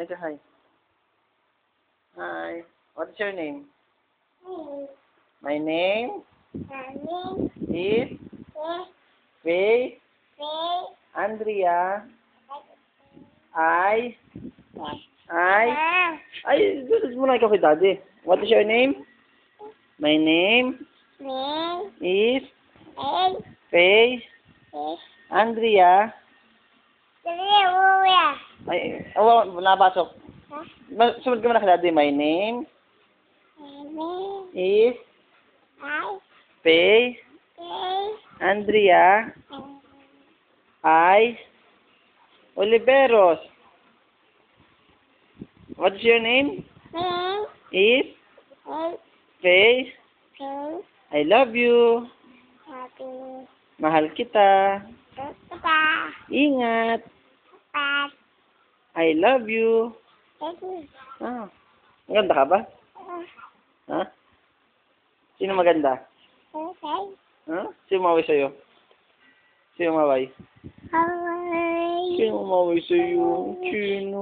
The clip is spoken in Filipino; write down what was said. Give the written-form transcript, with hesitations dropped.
Say ka hi. Hi. What's your name? My name is Faye Andrea. Ay, gusto mo na ikaw kay daddy. What is your name? My name is Faye Andrea. Ay, nabasok. Sunod ka mo na kay daddy. My name is Faye Andrea Oliveros. What's your name? Is Faye. I love you. Mahal kita. Ingat. I love you. Ah, maganda ka ba? Ha? Sino maganda? Ha? Sino maway sa'yo? Sino maway? Sino maway sa'yo? Sino?